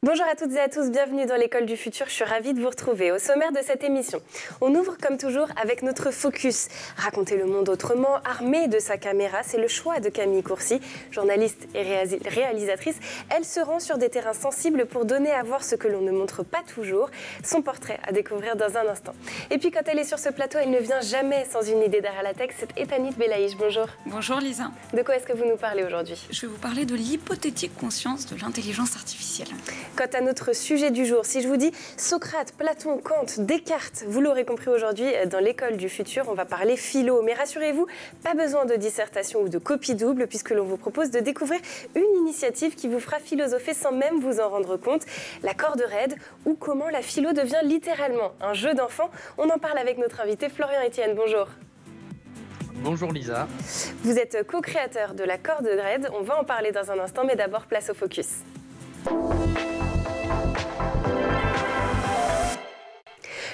Bonjour à toutes et à tous, bienvenue dans l'école du futur, je suis ravie de vous retrouver. Au sommaire de cette émission, on ouvre comme toujours avec notre focus. Raconter le monde autrement, armée de sa caméra, c'est le choix de Camille Courcy, journaliste et réalisatrice. Elle se rend sur des terrains sensibles pour donner à voir ce que l'on ne montre pas toujours. Son portrait à découvrir dans un instant. Et puis quand elle est sur ce plateau, elle ne vient jamais sans une idée derrière la tech, c'est Ethanit Belaïch, bonjour. Bonjour Lisa. De quoi est-ce que vous nous parlez aujourd'hui? Je vais vous parler de l'hypothétique conscience de l'intelligence artificielle. Quant à notre sujet du jour, si je vous dis Socrate, Platon, Kant, Descartes, vous l'aurez compris aujourd'hui, dans l'école du futur, on va parler philo. Mais rassurez-vous, pas besoin de dissertation ou de copie double, puisque l'on vous propose de découvrir une initiative qui vous fera philosopher sans même vous en rendre compte, la corde raide, ou comment la philo devient littéralement un jeu d'enfant. On en parle avec notre invité Florian Etienne. Bonjour. Bonjour Lisa. Vous êtes co-créateur de la corde raide. On va en parler dans un instant, mais d'abord place au focus.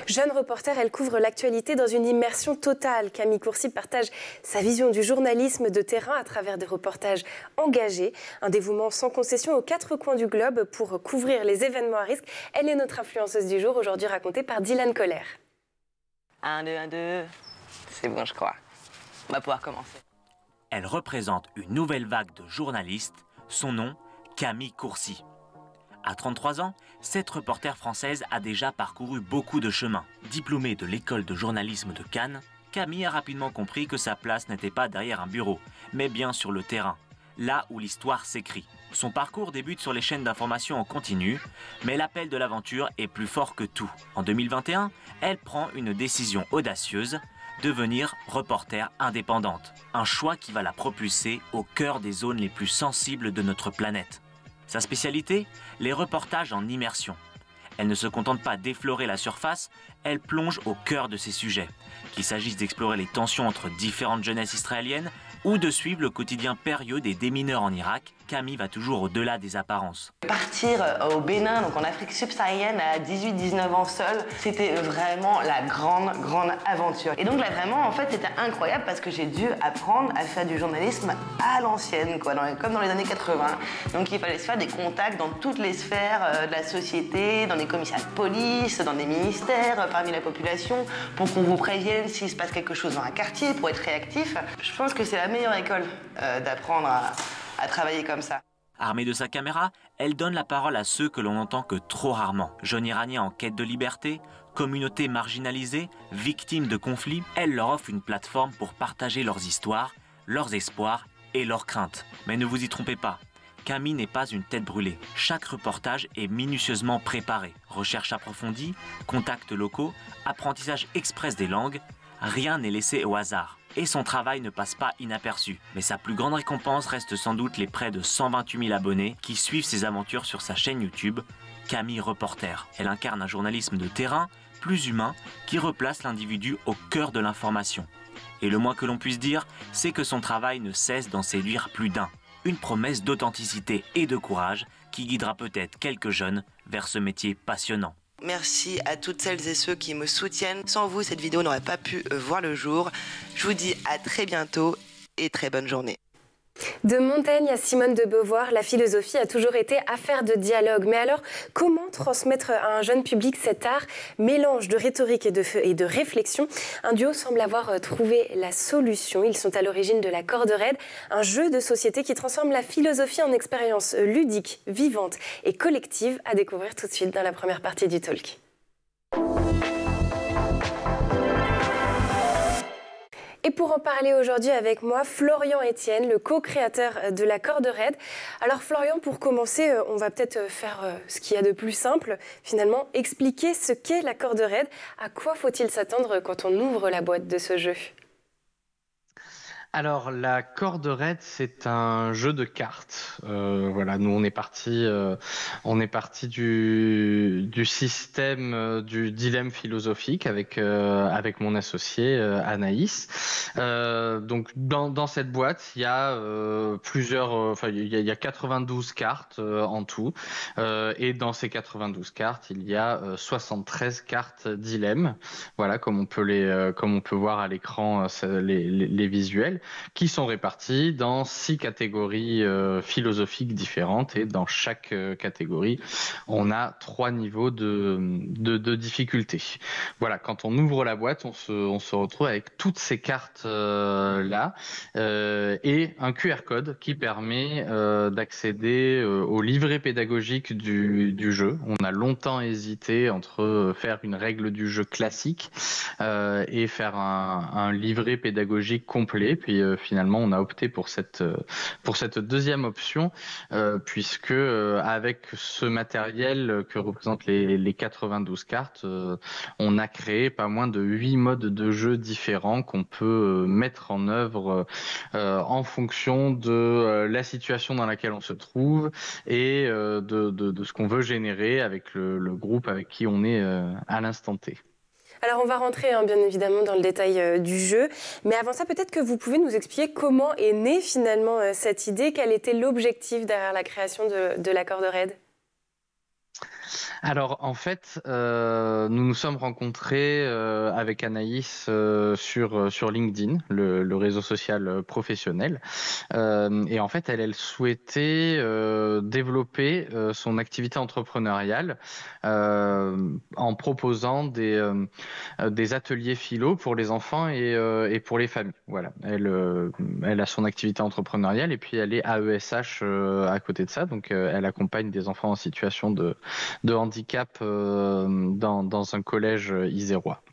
Jeune reporter, elle couvre l'actualité dans une immersion totale. Camille Courcy partage sa vision du journalisme de terrain à travers des reportages engagés, un dévouement sans concession aux quatre coins du globe pour couvrir les événements à risque. Elle est notre influenceuse du jour, aujourd'hui racontée par Dylan Coller. 1, 2, 1, 2. C'est bon, je crois. On va pouvoir commencer. Elle représente une nouvelle vague de journalistes. Son nom, Camille Courcy. À 33 ans, cette reporter française a déjà parcouru beaucoup de chemins. Diplômée de l'école de journalisme de Cannes, Camille a rapidement compris que sa place n'était pas derrière un bureau, mais bien sur le terrain, là où l'histoire s'écrit. Son parcours débute sur les chaînes d'information en continu, mais l'appel de l'aventure est plus fort que tout. En 2021, elle prend une décision audacieuse, devenir reporter indépendante. Un choix qui va la propulser au cœur des zones les plus sensibles de notre planète. Sa spécialité, les reportages en immersion. Elle ne se contente pas d'effleurer la surface, elle plonge au cœur de ces sujets. Qu'il s'agisse d'explorer les tensions entre différentes jeunesses israéliennes ou de suivre le quotidien périlleux des démineurs en Irak, Camille va toujours au-delà des apparences. Partir au Bénin, donc en Afrique subsaharienne, à 18-19 ans seule, c'était vraiment la grande aventure. Et donc là, vraiment, en fait, c'était incroyable parce que j'ai dû apprendre à faire du journalisme à l'ancienne, quoi, comme dans les années 80. Donc il fallait se faire des contacts dans toutes les sphères de la société, dans les commissariats de police, dans des ministères, parmi la population, pour qu'on vous prévienne s'il se passe quelque chose dans un quartier, pour être réactif. Je pense que c'est la meilleure école d'apprendre à travailler comme ça. Armée de sa caméra, elle donne la parole à ceux que l'on n'entend que trop rarement. Jeunes Iraniens en quête de liberté, communautés marginalisées, victimes de conflits, elle leur offre une plateforme pour partager leurs histoires, leurs espoirs et leurs craintes. Mais ne vous y trompez pas, Camille n'est pas une tête brûlée. Chaque reportage est minutieusement préparé. Recherche approfondie, contacts locaux, apprentissage express des langues, rien n'est laissé au hasard. Et son travail ne passe pas inaperçu. Mais sa plus grande récompense reste sans doute les près de 128 000 abonnés qui suivent ses aventures sur sa chaîne YouTube, Camille Reporter. Elle incarne un journalisme de terrain, plus humain, qui replace l'individu au cœur de l'information. Et le moins que l'on puisse dire, c'est que son travail ne cesse d'en séduire plus d'un. Une promesse d'authenticité et de courage qui guidera peut-être quelques jeunes vers ce métier passionnant. Merci à toutes celles et ceux qui me soutiennent. Sans vous, cette vidéo n'aurait pas pu voir le jour. Je vous dis à très bientôt et très bonne journée. De Montaigne à Simone de Beauvoir, la philosophie a toujours été affaire de dialogue. Mais alors, comment transmettre à un jeune public cet art, mélange de rhétorique et de réflexion? Un duo semble avoir trouvé la solution. Ils sont à l'origine de la corde raide, un jeu de société qui transforme la philosophie en expérience ludique, vivante et collective, à découvrir tout de suite dans la première partie du talk. Et pour en parler aujourd'hui avec moi, Florian Etienne, le co-créateur de la corde raide. Alors Florian, pour commencer, on va peut-être faire ce qu'il y a de plus simple, finalement, expliquer ce qu'est la corde raide. À quoi faut-il s'attendre quand on ouvre la boîte de ce jeu ? Alors, la corde raide, c'est un jeu de cartes. Voilà, nous on est parti du système du dilemme philosophique avec mon associé Anaïs. Donc dans cette boîte, il y a il y a 92 cartes en tout, et dans ces 92 cartes, il y a 73 cartes dilemme. Voilà, comme on peut voir à l'écran les visuels. matériels qui sont répartis dans 6 catégories philosophiques différentes, et dans chaque catégorie, on a 3 niveaux de difficulté. Voilà, quand on ouvre la boîte, on se retrouve avec toutes ces cartes là et un QR code qui permet d'accéder au livret pédagogique du jeu. On a longtemps hésité entre faire une règle du jeu classique et faire un livret pédagogique complet. Puis finalement, on a opté pour cette deuxième option, puisque avec ce matériel que représentent les 92 cartes, on a créé pas moins de 8 modes de jeu différents qu'on peut mettre en œuvre en fonction de la situation dans laquelle on se trouve et de ce qu'on veut générer avec le groupe avec qui on est à l'instant T. Alors on va rentrer bien évidemment dans le détail du jeu, mais avant ça peut-être que vous pouvez nous expliquer comment est née finalement cette idée, quel était l'objectif derrière la création de la corde raide. Alors en fait, nous nous sommes rencontrés avec Anaïs sur LinkedIn, le réseau social professionnel. Et en fait, elle souhaitait développer son activité entrepreneuriale en proposant des ateliers philo pour les enfants et pour les familles. Voilà, elle a son activité entrepreneuriale et puis elle est AESH à côté de ça, donc elle accompagne des enfants en situation de handicap dans un collège isérois.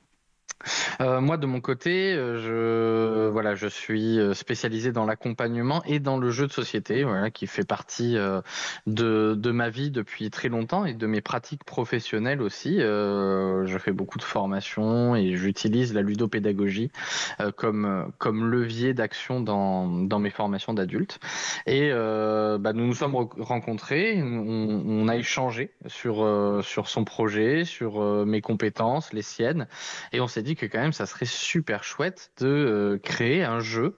Moi, de mon côté, je suis spécialisé dans l'accompagnement et dans le jeu de société, voilà, qui fait partie de ma vie depuis très longtemps et de mes pratiques professionnelles aussi. Je fais beaucoup de formations et j'utilise la ludopédagogie comme levier d'action dans mes formations d'adultes. Et nous nous sommes rencontrés, on a échangé sur son projet, sur mes compétences, les siennes, et on s'est dit que quand même ça serait super chouette de créer un jeu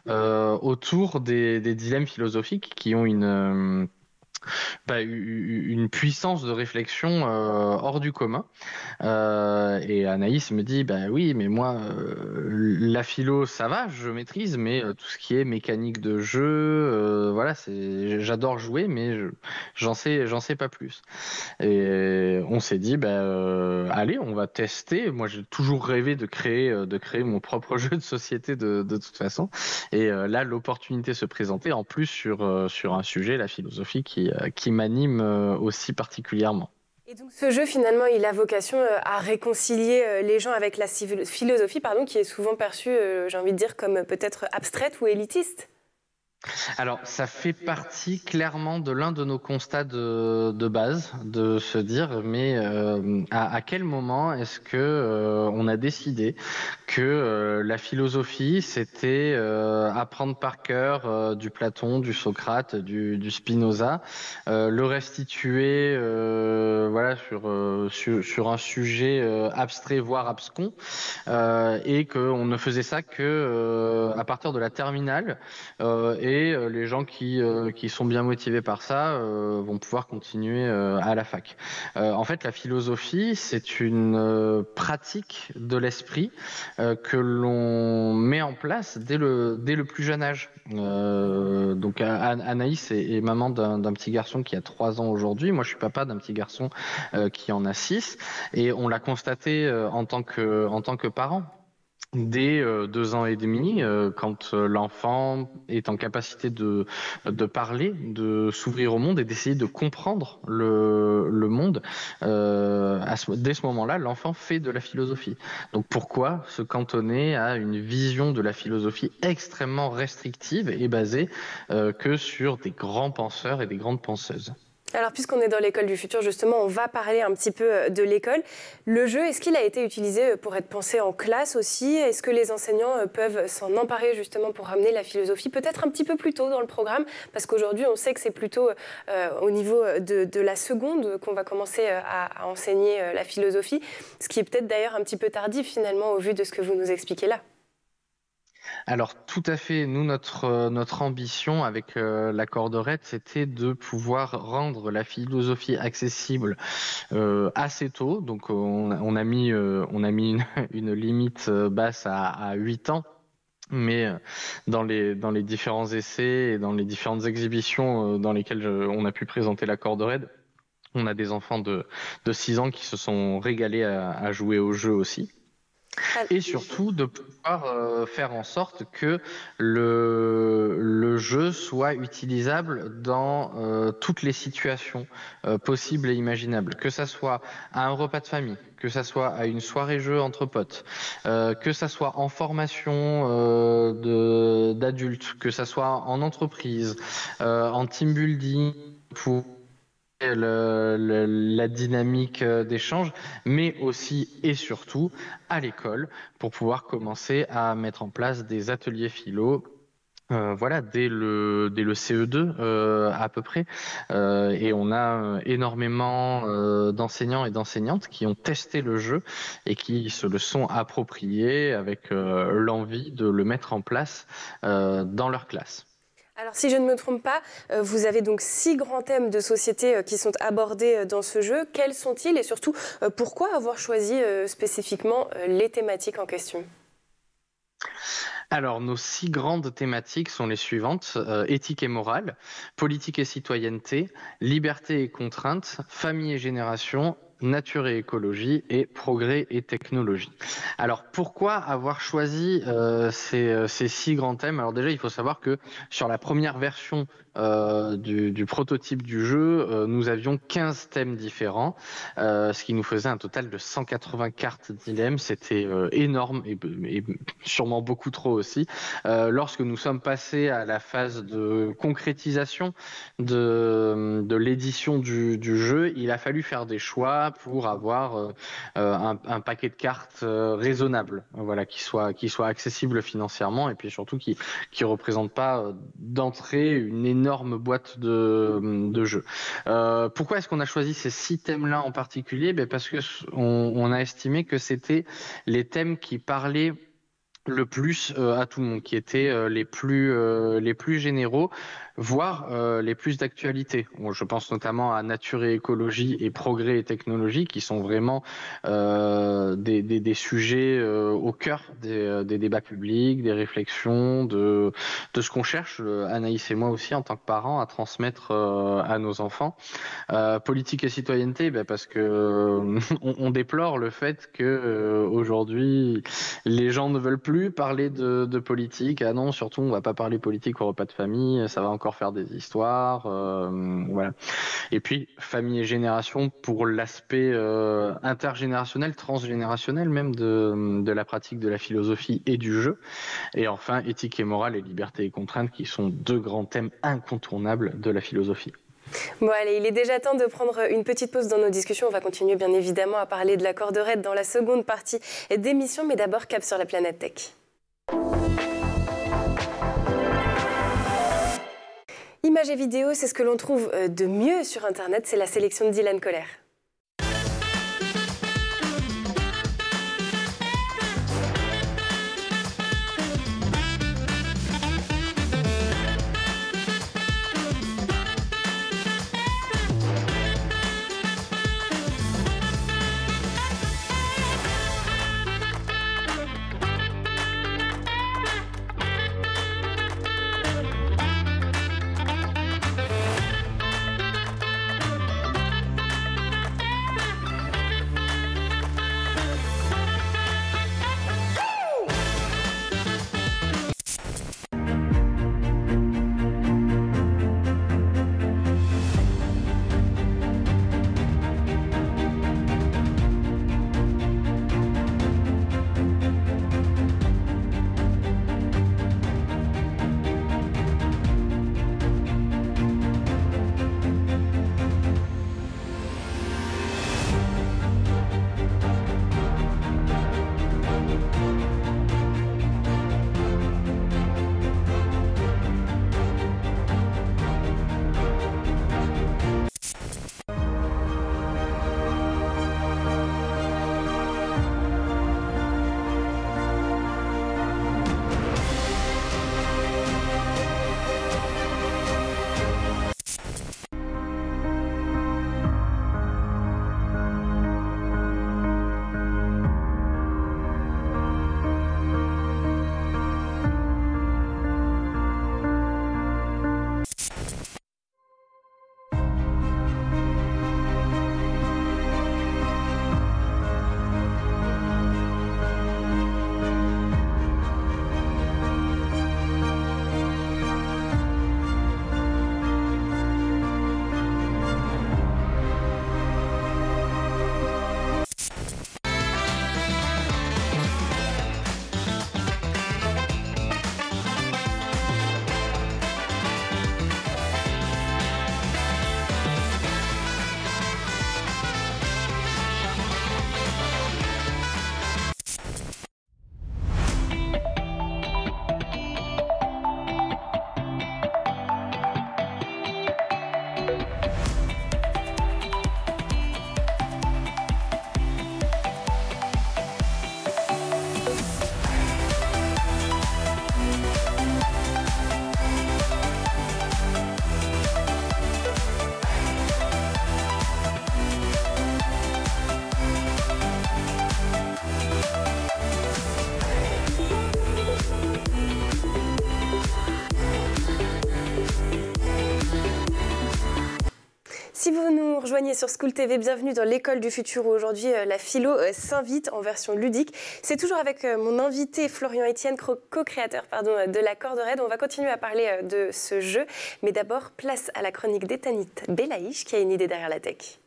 autour des dilemmes philosophiques qui ont une puissance de réflexion hors du commun. Et Anaïs me dit oui, mais moi la philo ça va, je maîtrise, mais tout ce qui est mécanique de jeu, voilà, j'adore jouer, mais j'en sais pas plus. Et on s'est dit allez, on va tester. Moi j'ai toujours rêvé de créer mon propre jeu de société de toute façon, et là l'opportunité se présentait en plus sur un sujet, la philosophie, qui m'anime aussi particulièrement. Et donc ce jeu finalement il a vocation à réconcilier les gens avec la philosophie qui est souvent perçue, j'ai envie de dire, comme peut-être abstraite ou élitiste. Alors, ça fait partie clairement de l'un de nos constats de base, de se dire, mais à quel moment est-ce que on a décidé que la philosophie, c'était apprendre par cœur du Platon, du Socrate, du Spinoza, le restituer sur un sujet abstrait, voire abscon, et qu'on ne faisait ça que à partir de la terminale, et les gens qui sont bien motivés par ça vont pouvoir continuer à la fac. En fait, la philosophie, c'est une pratique de l'esprit que l'on met en place dès le plus jeune âge. Donc Anaïs est maman d'un petit garçon qui a 3 ans aujourd'hui. Moi, je suis papa d'un petit garçon qui en a 6. Et on l'a constaté en tant que parent. Dès 2 ans et demi, quand l'enfant est en capacité de parler, de s'ouvrir au monde et d'essayer de comprendre le monde, dès ce moment-là, l'enfant fait de la philosophie. Donc pourquoi se cantonner à une vision de la philosophie extrêmement restrictive et basée que sur des grands penseurs et des grandes penseuses ? Alors, puisqu'on est dans l'école du futur, justement, on va parler un petit peu de l'école. Le jeu, est-ce qu'il a été utilisé pour être pensé en classe aussi ? Est-ce que les enseignants peuvent s'en emparer justement pour ramener la philosophie peut-être un petit peu plus tôt dans le programme ? Parce qu'aujourd'hui, on sait que c'est plutôt au niveau de la seconde qu'on va commencer à enseigner la philosophie, ce qui est peut-être d'ailleurs un petit peu tardif finalement au vu de ce que vous nous expliquez là. Alors tout à fait, nous notre ambition avec la corde raide, c'était de pouvoir rendre la philosophie accessible assez tôt. Donc on a mis une limite basse à 8 ans. Mais dans les différents essais et dans les différentes exhibitions dans lesquelles on a pu présenter la corde raide, on a des enfants de 6 ans qui se sont régalés à jouer au jeu aussi. Et surtout de pouvoir faire en sorte que le jeu soit utilisable dans toutes les situations possibles et imaginables, que ça soit à un repas de famille, que ça soit à une soirée jeu entre potes, que ça soit en formation d'adultes, que ça soit en entreprise, en team building pour la dynamique d'échange, mais aussi et surtout à l'école pour pouvoir commencer à mettre en place des ateliers philo. Voilà, dès le CE2 à peu près, et on a énormément d'enseignants et d'enseignantes qui ont testé le jeu et qui se le sont appropriés avec l'envie de le mettre en place dans leur classe. Alors, si je ne me trompe pas, vous avez donc 6 grands thèmes de société qui sont abordés dans ce jeu. Quels sont-ils et surtout, pourquoi avoir choisi spécifiquement les thématiques en question ? Alors, nos 6 grandes thématiques sont les suivantes: éthique et morale, politique et citoyenneté, liberté et contrainte, famille et génération, nature et écologie et progrès et technologie. Alors pourquoi avoir choisi ces 6 grands thèmes? Alors déjà il faut savoir que sur la première version du prototype du jeu, nous avions 15 thèmes différents, ce qui nous faisait un total de 180 cartes dilemmes. C'était énorme et sûrement beaucoup trop aussi. Lorsque nous sommes passés à la phase de concrétisation de l'édition du jeu, il a fallu faire des choix pour avoir un paquet de cartes raisonnable, voilà, qui soit accessible financièrement et puis surtout qui représente pas d'entrée une énorme boîte de jeux. Pourquoi est-ce qu'on a choisi ces 6 thèmes-là en particulier? Parce que on a estimé que c'était les thèmes qui parlaient le plus à tout le monde, qui étaient les plus généraux, voire les plus d'actualité. Bon, je pense notamment à nature et écologie et progrès et technologie, qui sont vraiment des sujets au cœur des débats publics, des réflexions, de ce qu'on cherche, Anaïs et moi aussi en tant que parents, à transmettre à nos enfants. Politique et citoyenneté, parce que on déplore le fait que aujourd'hui les gens ne veulent plus parler de politique. Ah non, surtout on va pas parler politique au repas de famille, ça va encore faire des histoires, voilà. Et puis famille et génération pour l'aspect intergénérationnel, transgénérationnel même de la pratique de la philosophie et du jeu. Et enfin éthique et morale et liberté et contrainte, qui sont 2 grands thèmes incontournables de la philosophie. Bon allez, il est déjà temps de prendre une petite pause dans nos discussions. On va continuer bien évidemment à parler de la corde raide dans la seconde partie d'émission, mais d'abord cap sur la planète tech. Images et vidéos, c'est ce que l'on trouve de mieux sur Internet, c'est la sélection de Dylan Coller. Si vous nous rejoignez sur School TV, bienvenue dans l'école du futur où aujourd'hui la philo s'invite en version ludique. C'est toujours avec mon invité Florian Etienne, co-créateur de la Corde Raide. On va continuer à parler de ce jeu, mais d'abord place à la chronique d'Etanit Belaïch qui a une idée derrière la tech.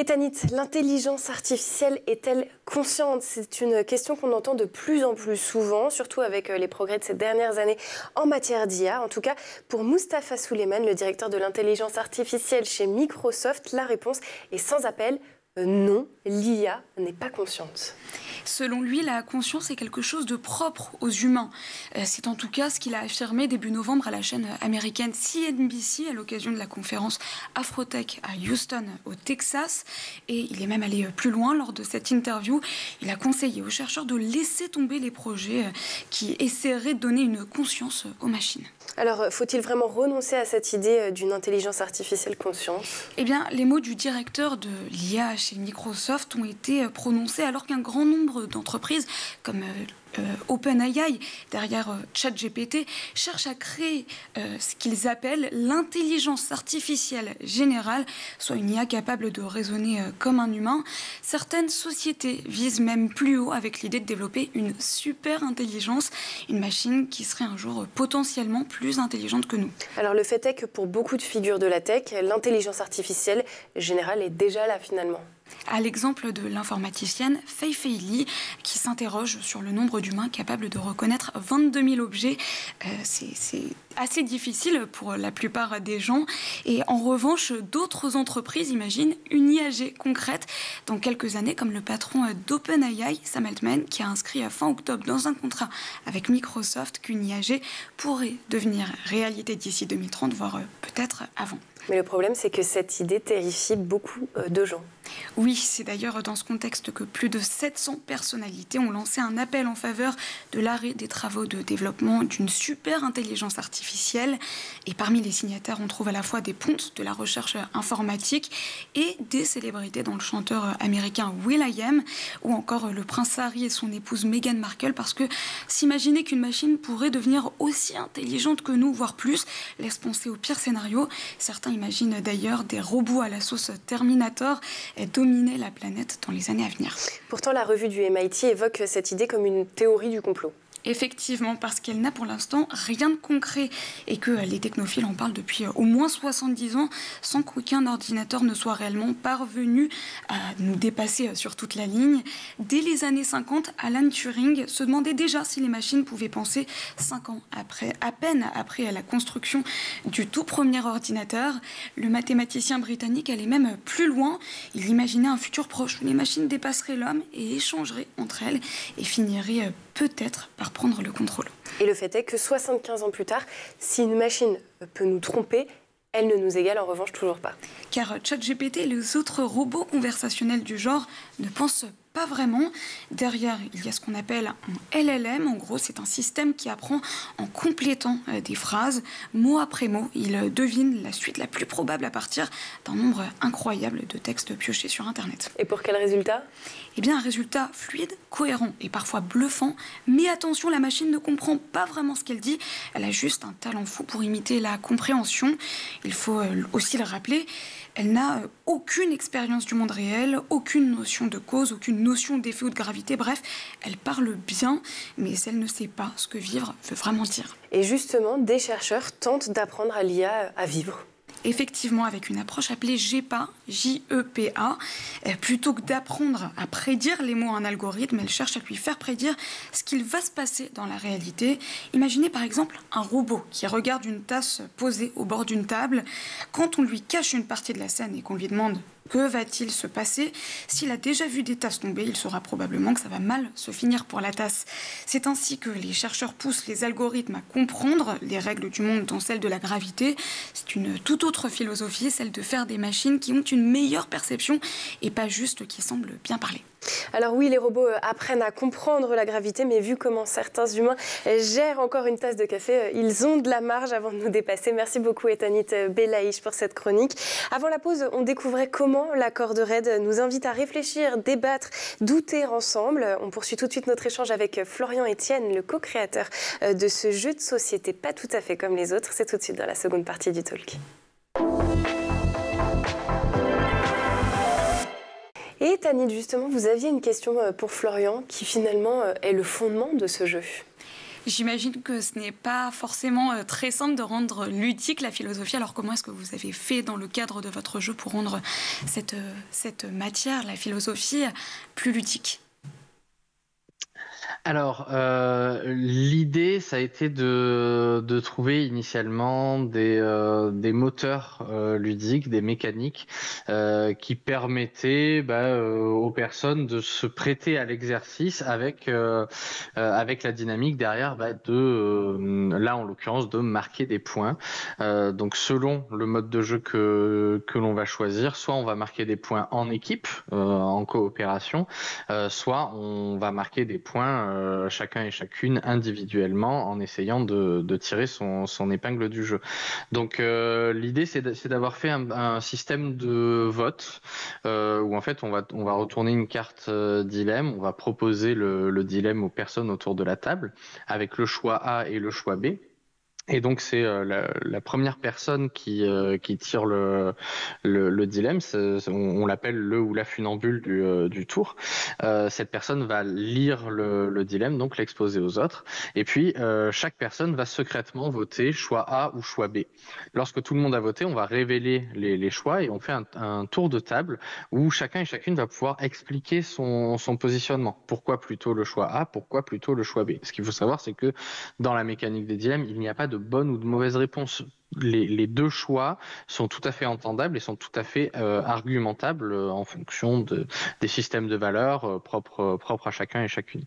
Etanit, l'intelligence artificielle est-elle consciente? C'est une question qu'on entend de plus en plus souvent, surtout avec les progrès de ces dernières années en matière d'IA. En tout cas, pour Mustapha Suleyman, le directeur de l'intelligence artificielle chez Microsoft, la réponse est sans appel. Non, l'IA n'est pas consciente. Selon lui, la conscience est quelque chose de propre aux humains. C'est en tout cas ce qu'il a affirmé début novembre à la chaîne américaine CNBC à l'occasion de la conférence Afrotech à Houston, au Texas. Et il est même allé plus loin lors de cette interview. Il a conseillé aux chercheurs de laisser tomber les projets qui essaieraient de donner une conscience aux machines. Alors, faut-il vraiment renoncer à cette idée d'une intelligence artificielle consciente? Eh bien, les mots du directeur de l'IA chez Microsoft ont été prononcés alors qu'un grand nombre d'entreprises comme OpenAI, derrière ChatGPT, cherchent à créer ce qu'ils appellent l'intelligence artificielle générale, soit une IA capable de raisonner comme un humain. Certaines sociétés visent même plus haut avec l'idée de développer une super intelligence, une machine qui serait un jour potentiellement plus intelligente que nous. Alors le fait est que pour beaucoup de figures de la tech, l'intelligence artificielle générale est déjà là finalement. À l'exemple de l'informaticienne Fei Fei Li, qui s'interroge sur le nombre d'humains capables de reconnaître 22 000 objets. C'est assez difficile pour la plupart des gens. Et en revanche, d'autres entreprises imaginent une IAG concrète dans quelques années, comme le patron d'OpenAI, Sam Altman, qui a inscrit à fin octobre dans un contrat avec Microsoft qu'une IAG pourrait devenir réalité d'ici 2030, voire peut-être avant. Mais le problème, c'est que cette idée terrifie beaucoup de gens. Oui, c'est d'ailleurs dans ce contexte que plus de 700 personnalités ont lancé un appel en faveur de l'arrêt des travaux de développement d'une super intelligence artificielle. Et parmi les signataires, on trouve à la fois des pontes de la recherche informatique et des célébrités dont le chanteur américain will.i.am ou encore le prince Harry et son épouse Meghan Markle, parce que s'imaginer qu'une machine pourrait devenir aussi intelligente que nous, voire plus, laisse penser au pire scénario. Certains imaginent d'ailleurs des robots à la sauce Terminator dominer la planète dans les années à venir. Pourtant, la revue du MIT évoque cette idée comme une théorie du complot. Effectivement, parce qu'elle n'a pour l'instant rien de concret et que les technophiles en parlent depuis au moins 70 ans sans qu'aucun ordinateur ne soit réellement parvenu à nous dépasser sur toute la ligne. Dès les années 50, Alan Turing se demandait déjà si les machines pouvaient penser 5 ans après, à peine après la construction du tout premier ordinateur. Le mathématicien britannique allait même plus loin. Il imaginait un futur proche où les machines dépasseraient l'homme et échangeraient entre elles et finiraient peut-être par prendre le contrôle. Et le fait est que 75 ans plus tard, si une machine peut nous tromper, elle ne nous égale en revanche toujours pas. Car ChatGPT et les autres robots conversationnels du genre ne pensent pas vraiment. Derrière, il y a ce qu'on appelle un LLM. En gros, c'est un système qui apprend en complétant des phrases, mot après mot. Il devine la suite la plus probable à partir d'un nombre incroyable de textes piochés sur Internet. Et pour quel résultat ? Eh bien, un résultat fluide, cohérent et parfois bluffant. Mais attention, la machine ne comprend pas vraiment ce qu'elle dit. Elle a juste un talent fou pour imiter la compréhension. Il faut aussi le rappeler. Elle n'a aucune expérience du monde réel, aucune notion de cause, aucune notion d'effet ou de gravité. Bref, elle parle bien, mais elle ne sait pas ce que vivre veut vraiment dire. Et justement, des chercheurs tentent d'apprendre à l'IA à vivre. Effectivement, avec une approche appelée JEPA, J-E-P-A, plutôt que d'apprendre à prédire les mots à un algorithme, elle cherche à lui faire prédire ce qu'il va se passer dans la réalité. Imaginez par exemple un robot qui regarde une tasse posée au bord d'une table. Quand on lui cache une partie de la scène et qu'on lui demande que va-t-il se passer, s'il a déjà vu des tasses tomber, il saura probablement que ça va mal se finir pour la tasse. C'est ainsi que les chercheurs poussent les algorithmes à comprendre les règles du monde, dont celle de la gravité. C'est une toute autre philosophie, celle de faire des machines qui ont une meilleure perception et pas juste qui semblent bien parler. Alors oui, les robots apprennent à comprendre la gravité, mais vu comment certains humains gèrent encore une tasse de café, ils ont de la marge avant de nous dépasser. Merci beaucoup Etanit Belaïch pour cette chronique. Avant la pause, on découvrait comment la corde raide nous invite à réfléchir, débattre, douter ensemble. On poursuit tout de suite notre échange avec Florian Etienne, le co-créateur de ce jeu de société pas tout à fait comme les autres. C'est tout de suite dans la seconde partie du talk. Et Tanit, justement, vous aviez une question pour Florian qui finalement est le fondement de ce jeu. J'imagine que ce n'est pas forcément très simple de rendre ludique la philosophie. Alors comment est-ce que vous avez fait dans le cadre de votre jeu pour rendre cette matière, la philosophie, plus ludique ? Alors, l'idée, ça a été de trouver initialement des moteurs ludiques, des mécaniques qui permettaient aux personnes de se prêter à l'exercice avec la dynamique derrière là en l'occurrence de marquer des points. Donc selon le mode de jeu que l'on va choisir, soit on va marquer des points en équipe, en coopération, soit on va marquer des points chacun et chacune individuellement en essayant de tirer son épingle du jeu. Donc l'idée c'est d'avoir fait un système de vote où en fait on va retourner une carte dilemme, on va proposer le dilemme aux personnes autour de la table avec le choix A et le choix B. Et donc c'est la première personne qui tire le dilemme, on l'appelle le ou la funambule du tour. Cette personne va lire le dilemme, donc l'exposer aux autres. Et puis chaque personne va secrètement voter choix A ou choix B. Lorsque tout le monde a voté, on va révéler les choix et on fait un tour de table où chacun et chacune va pouvoir expliquer son positionnement. Pourquoi plutôt le choix A, pourquoi plutôt le choix B. Ce qu'il faut savoir, c'est que dans la mécanique des dilemmes, il n'y a pas de bonne ou de mauvaise réponse. Les deux choix sont tout à fait entendables et sont tout à fait argumentables en fonction des systèmes de valeurs propres à chacun et chacune.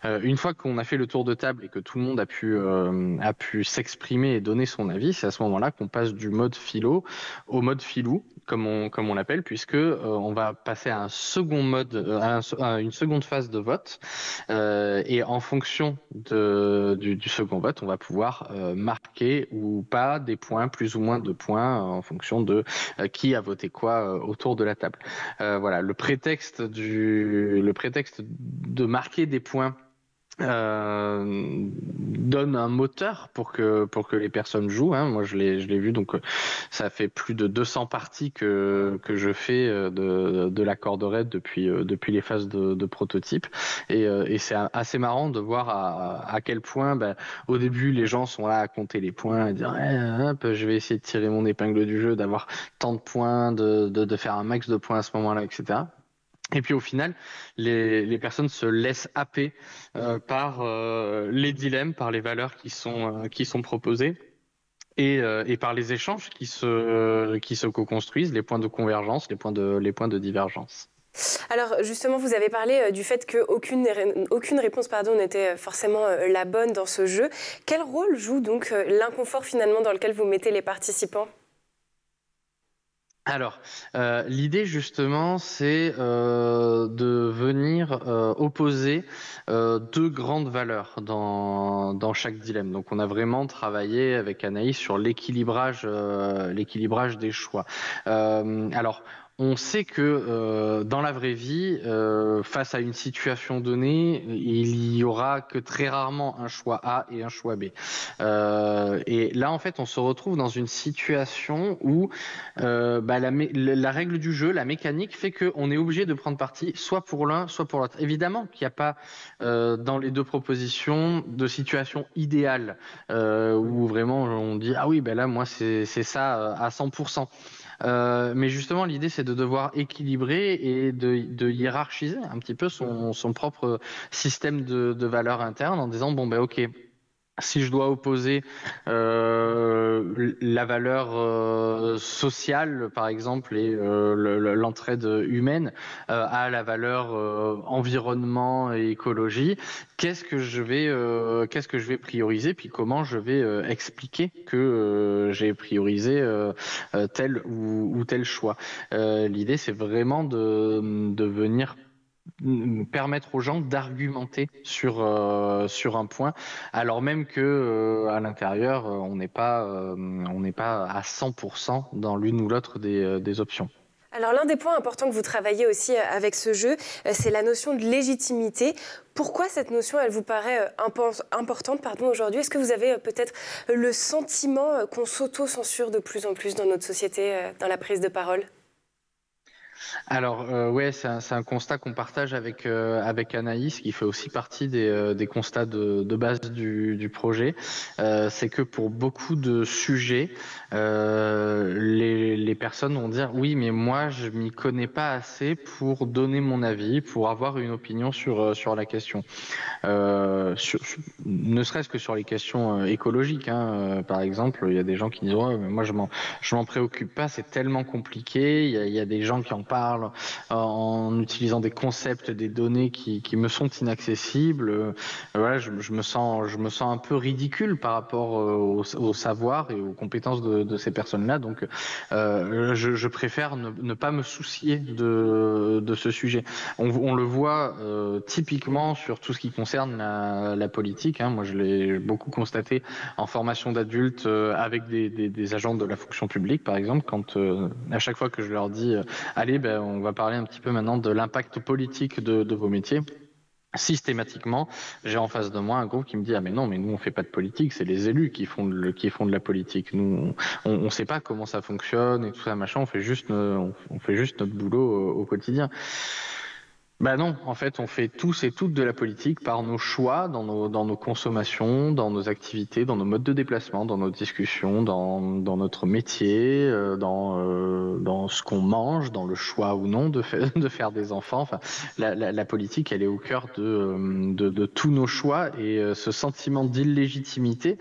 Une fois qu'on a fait le tour de table et que tout le monde a pu s'exprimer et donner son avis, c'est à ce moment-là qu'on passe du mode philo au mode filou, comme on l'appelle, puisque on va passer à un second mode, à une seconde phase de vote, et en fonction du second vote, on va pouvoir marquer ou pas des points, plus ou moins de points, en fonction de qui a voté quoi autour de la table. Voilà, le prétexte de marquer des points donne un moteur pour que les personnes jouent. Moi, je l'ai vu, donc ça fait plus de 200 parties que je fais de la corde raide depuis les phases de prototype. Et c'est assez marrant de voir à quel point, au début, les gens sont là à compter les points, à dire je vais essayer de tirer mon épingle du jeu, d'avoir tant de points, de faire un max de points à ce moment-là, etc. Et puis au final, les personnes se laissent happer par les dilemmes, par les valeurs qui sont proposées et par les échanges qui se co-construisent, les points de convergence, les points de divergence. Alors justement, vous avez parlé du fait qu'aucune réponse n'était forcément la bonne dans ce jeu. Quel rôle joue donc l'inconfort finalement dans lequel vous mettez les participants ? Alors, l'idée justement, c'est de venir opposer deux grandes valeurs dans chaque dilemme. Donc, on a vraiment travaillé avec Anaïs sur l'équilibrage des choix. Alors, on sait que dans la vraie vie, face à une situation donnée, il y aura que très rarement un choix A et un choix B. Et là, en fait, on se retrouve dans une situation où la règle du jeu, la mécanique, fait qu'on est obligé de prendre parti soit pour l'un, soit pour l'autre. Évidemment qu'il n'y a pas dans les deux propositions de situation idéale où vraiment on dit ah oui, là, moi, c'est ça à 100%. Mais justement, l'idée, c'est de devoir équilibrer et de hiérarchiser un petit peu son propre système de valeurs internes en disant ok. Si je dois opposer la valeur sociale, par exemple, et l'entraide humaine à la valeur environnement et écologie, qu'est-ce que je vais prioriser, puis comment je vais expliquer que j'ai priorisé tel ou tel choix. L'idée, c'est vraiment de venir permettre aux gens d'argumenter sur un point, alors même que à l'intérieur, on n'est pas à 100% dans l'une ou l'autre des options. Alors l'un des points importants que vous travaillez aussi avec ce jeu, c'est la notion de légitimité. Pourquoi cette notion, elle vous paraît importante aujourd'hui? Est-ce que vous avez peut-être le sentiment qu'on s'auto-censure de plus en plus dans notre société, dans la prise de parole? Alors ouais, c'est un constat qu'on partage avec Anaïs, qui fait aussi partie des constats de base du projet. C'est que pour beaucoup de sujets, les personnes vont dire oui, mais moi je m'y connais pas assez pour donner mon avis, pour avoir une opinion sur la question. Ne serait-ce que sur les questions écologiques, hein. Par exemple, il y a des gens qui disent ouais, mais moi je m'en préoccupe pas, c'est tellement compliqué. Il y a des gens qui en parlent en utilisant des concepts, des données qui me sont inaccessibles. Voilà, je me sens un peu ridicule par rapport au savoir et aux compétences de ces personnes-là. Donc, je préfère ne pas me soucier de ce sujet. On le voit typiquement sur tout ce qui concerne la politique, hein. Moi, je l'ai beaucoup constaté en formation d'adultes avec des agents de la fonction publique, par exemple, quand à chaque fois que je leur dis allez, on va parler un petit peu maintenant de l'impact politique de vos métiers. Systématiquement, j'ai en face de moi un groupe qui me dit ah mais non, mais nous on fait pas de politique, c'est les élus qui font de la politique. Nous on sait pas comment ça fonctionne et tout ça machin, on fait juste notre boulot au quotidien. Bah non, en fait, on fait tous et toutes de la politique par nos choix, dans nos consommations, dans nos activités, dans nos modes de déplacement, dans nos discussions, dans notre métier, dans ce qu'on mange, dans le choix ou non de faire des enfants. Enfin, la politique, elle est au cœur de tous nos choix, et ce sentiment d'illégitimité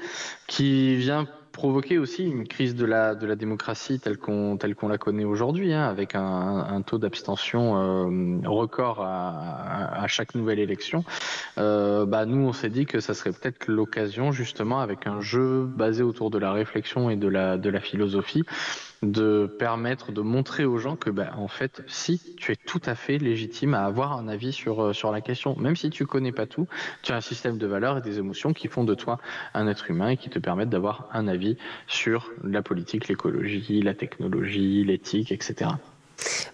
qui vient provoquer aussi une crise de la démocratie telle qu'on la connaît aujourd'hui, hein, avec un taux d'abstention record à chaque nouvelle élection. Nous, on s'est dit que ça serait peut-être l'occasion, justement, avec un jeu basé autour de la réflexion et de la philosophie, de permettre de montrer aux gens que en fait, si tu es tout à fait légitime à avoir un avis sur la question, même si tu connais pas tout, tu as un système de valeurs et des émotions qui font de toi un être humain et qui te permettent d'avoir un avis sur la politique, l'écologie, la technologie, l'éthique, etc.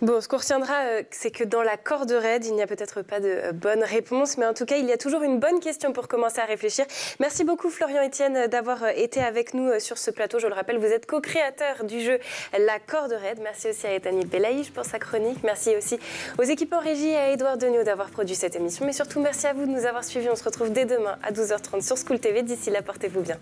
Bon, ce qu'on retiendra, c'est que dans la corde raide, il n'y a peut-être pas de bonne réponse, mais en tout cas, il y a toujours une bonne question pour commencer à réfléchir. Merci beaucoup, Florian Etienne, d'avoir été avec nous sur ce plateau. Je le rappelle, vous êtes co-créateur du jeu La Corde raide. Merci aussi à Etanil Belaïch pour sa chronique. Merci aussi aux équipes en régie et à Édouard Degnaud d'avoir produit cette émission. Mais surtout, merci à vous de nous avoir suivis. On se retrouve dès demain à 12h30 sur School TV. D'ici là, portez-vous bien.